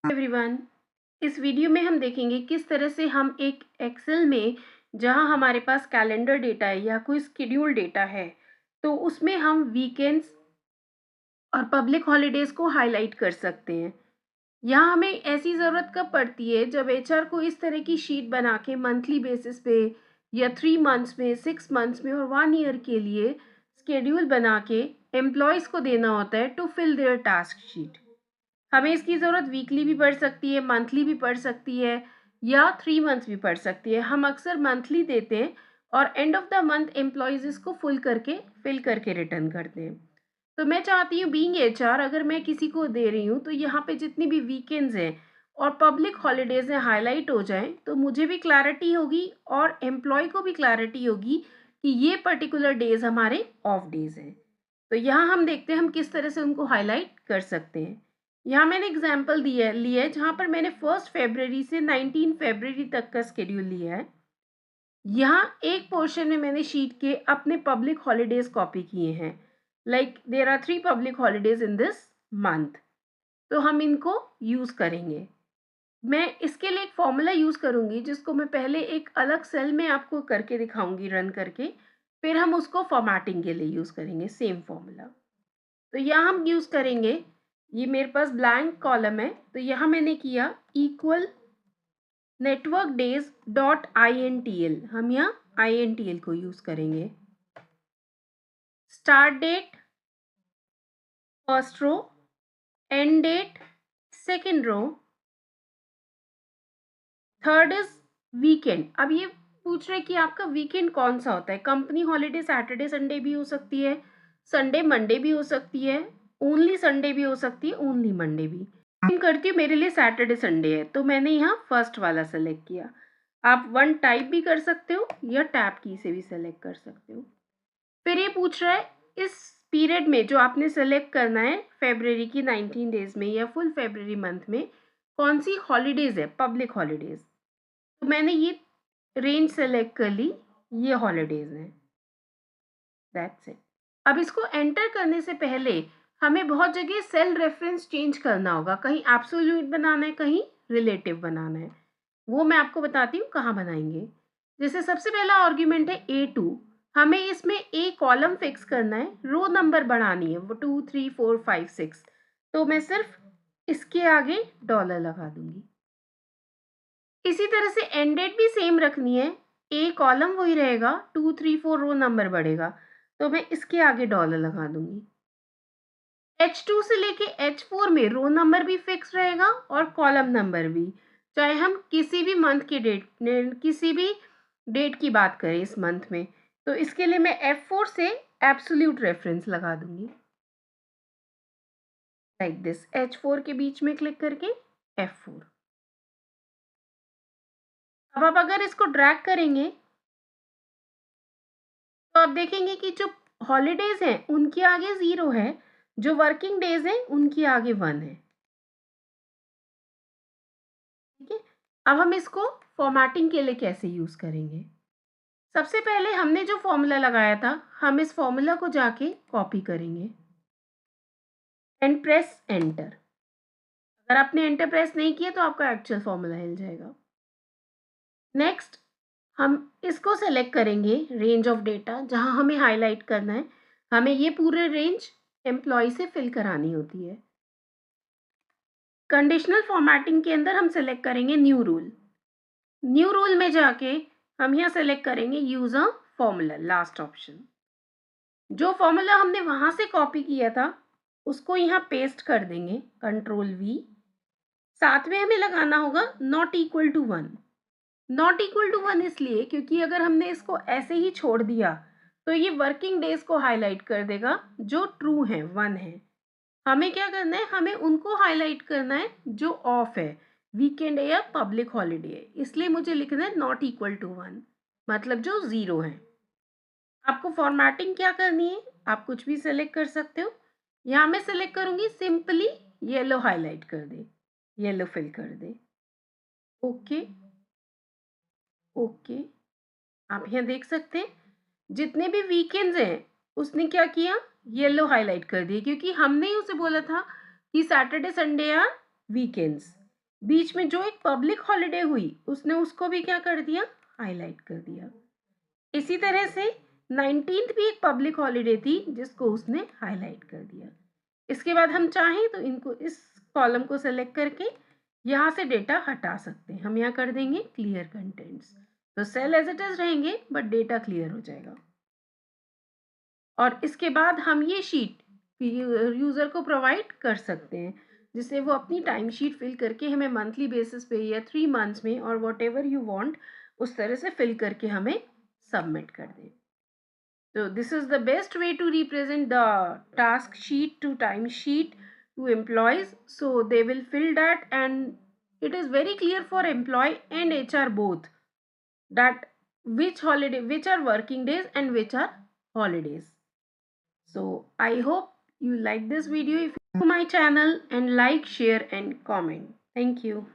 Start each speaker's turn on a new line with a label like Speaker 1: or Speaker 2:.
Speaker 1: Everyone, इस video में हम देखेंगे किस तरह से हम एक एक्सेल में जहां हमारे पास कैलेंडर डेटा है या कोई स्केड्यूल डेटा है, तो उसमें हम वीकेंड्स और पब्लिक हॉलीडेज को हाईलाइट कर सकते हैं। यहाँ हमें ऐसी ज़रूरत कब पड़ती है जब एचआर को इस तरह की शीट बना के मंथली बेसिस पे या 3 मंथ्स में, 6 मंथ्स में और 1 ईयर के लिए स्केड्यूल बना के एम्प्लॉयज़ को देना होता है to fill their task sheet. हमें इसकी ज़रूरत वीकली भी पड़ सकती है, मंथली भी पड़ सकती है या 3 मंथ्स भी पड़ सकती है। हम अक्सर मंथली देते हैं और end of the month employees इसको फिल करके रिटर्न करते हैं। तो मैं चाहती हूँ बीइंग एचआर, अगर मैं किसी को दे रही हूँ तो यहाँ पे जितनी भी वीकेंड्स हैं और पब्लिक हॉलीडेज़ हैं हाईलाइट हो जाएँ, तो मुझे भी क्लैरिटी होगी और एम्प्लॉय को भी क्लैरिटी होगी कि ये पर्टिकुलर डेज़ हमारे ऑफ डेज़ हैं। तो यहाँ हम देखते हैं हम किस तरह से उनको हाईलाइट कर सकते हैं। यहाँ मैंने एग्जाम्पल लिया है जहाँ पर मैंने 1 फरवरी से 19 फरवरी तक का स्केड्यूल लिया है। यहाँ एक पोर्शन में मैंने शीट के अपने पब्लिक हॉलीडेज कॉपी किए हैं। Like there are 3 public holidays in this month. तो हम इनको यूज़ करेंगे। मैं इसके लिए एक फॉर्मूला यूज़ करूँगी जिसको मैं पहले एक अलग सेल में आपको करके दिखाऊँगी रन करके, फिर हम उसको फॉर्मेटिंग के लिए यूज़ करेंगे सेम फॉर्मूला। तो यहाँ हम यूज़ करेंगे, ये मेरे पास ब्लैंक कॉलम है, तो यहाँ मैंने किया equal network days dot INTL। हम यहाँ INTL को यूज़ करेंगे। Start date first row, end date second row, third is weekend. अब ये पूछ रहे कि आपका वीकेंड कौन सा होता है। कंपनी हॉलीडे सैटरडे संडे भी हो सकती है, संडे मंडे भी हो सकती है, ओनली संडे भी हो सकती है, ओनली मंडे भी। मैं करती हूँ, मेरे लिए सैटरडे संडे है तो मैंने यहाँ फर्स्ट वाला सेलेक्ट किया। आप वन टाइप भी कर सकते हो या टैब की से भी सेलेक्ट कर सकते हो। फिर ये पूछ रहा है इस पीरियड में जो आपने सेलेक्ट करना है फेब्रवरी की 19 डेज में या फुल फेब्रवरी मंथ में कौन सी हॉलीडेज है, पब्लिक हॉलीडेज। तो मैंने ये रेंज सेलेक्ट कर ली, ये हॉलीडेज हैं। That's it. अब इसको एंटर करने से पहले हमें बहुत जगह सेल रेफरेंस चेंज करना होगा। कहीं एब्सोल्यूट बनाना है, कहीं रिलेटिव बनाना है। वो मैं आपको बताती हूँ कहाँ बनाएंगे। जैसे सबसे पहला आर्ग्यूमेंट है A2। हमें इसमें ए कॉलम फिक्स करना है, रो नंबर बढ़ानी है, वो 2 3 4 5 6। तो मैं सिर्फ इसके आगे डॉलर लगा दूंगी। इसी तरह से एंड डेट भी सेम रखनी है, ए कॉलम वही रहेगा, 2 3 4 रो नंबर बढ़ेगा, तो मैं इसके आगे डॉलर लगा दूंगी। H2 से लेके H4 में रो नंबर भी फिक्स रहेगा और कॉलम नंबर भी, चाहे हम किसी भी मंथ की किसी भी डेट की बात करें इस मंथ में। तो इसके लिए मैं F4 से एब्सोल्यूट रेफरेंस लगा दूंगी, लाइक दिस। H4 के बीच में क्लिक करके F4। अब आप अगर इसको ड्रैग करेंगे तो आप देखेंगे कि जो हॉलीडेज हैं उनके आगे 0 है, जो वर्किंग डेज हैं उनके आगे 1 है। ठीक है। अब हम इसको फॉर्मेटिंग के लिए कैसे यूज करेंगे। सबसे पहले हमने जो फॉर्मूला लगाया था, हम इस फॉर्मूला को जाके कॉपी करेंगे एंड प्रेस एंटर। अगर आपने एंटर प्रेस नहीं किया तो आपका एक्चुअल फॉर्मूला हिल जाएगा। नेक्स्ट हम इसको सेलेक्ट करेंगे रेंज ऑफ डेटा, जहां हमें हाईलाइट करना है। हमें ये पूरे रेंज एम्प्लॉय से फिल करानी होती है। कंडीशनल फॉर्मेटिंग के अंदर हम सेलेक्ट करेंगे न्यू रूल। न्यू रूल में जाके हम यहाँ सेलेक्ट करेंगे use a formula, last option. जो फॉर्मूला हमने वहां से कॉपी किया था उसको यहाँ पेस्ट कर देंगे, कंट्रोल V। साथ में हमें लगाना होगा not equal to 1। Not equal to 1 इसलिए क्योंकि अगर हमने इसको ऐसे ही छोड़ दिया तो ये वर्किंग डेज को हाईलाइट कर देगा जो ट्रू है, 1 है। हमें क्या करना है, हमें उनको हाईलाइट करना है जो ऑफ है, वीकेंड है या पब्लिक हॉलीडे है। इसलिए मुझे लिखना है नॉट इक्वल टू 1, मतलब जो 0 है। आपको फॉर्मेटिंग क्या करनी है, आप कुछ भी सेलेक्ट कर सकते हो। यहाँ मैं सेलेक्ट करूंगी सिंपली येलो हाईलाइट कर दे, येलो फिल कर दे। Okay okay. आप यहाँ देख सकते हैं जितने भी वीकेंड्स हैं उसने क्या किया, येलो हाईलाइट कर दिए, क्योंकि हमने ही उसे बोला था कि सैटरडे संडे या वीकेंड्स। बीच में जो एक पब्लिक हॉलिडे हुई उसने उसको भी क्या कर दिया, हाईलाइट कर दिया। इसी तरह से 19th भी एक पब्लिक हॉलिडे थी जिसको उसने हाईलाइट कर दिया। इसके बाद हम चाहें तो इनको इस कॉलम को सेलेक्ट करके यहाँ से डेटा हटा सकते हैं। हम यहाँ कर देंगे क्लियर कंटेंट्स, तो सेल एज इट इज रहेंगे बट डेटा क्लियर हो जाएगा। और इसके बाद हम ये शीट यूज़र को प्रोवाइड कर सकते हैं जिससे वो अपनी टाइम शीट फिल करके हमें मंथली बेसिस पे या 3 मंथ्स में और वॉट एवर यू वांट उस तरह से फिल करके हमें सबमिट कर दें। So this is the best way to represent the task sheet to time sheet to employees. So they will fill that, and it is very clear for employee and HR both that which are working days and which are holidays. So I hope you like this video. If you to my channel and like, share and comment. Thank you.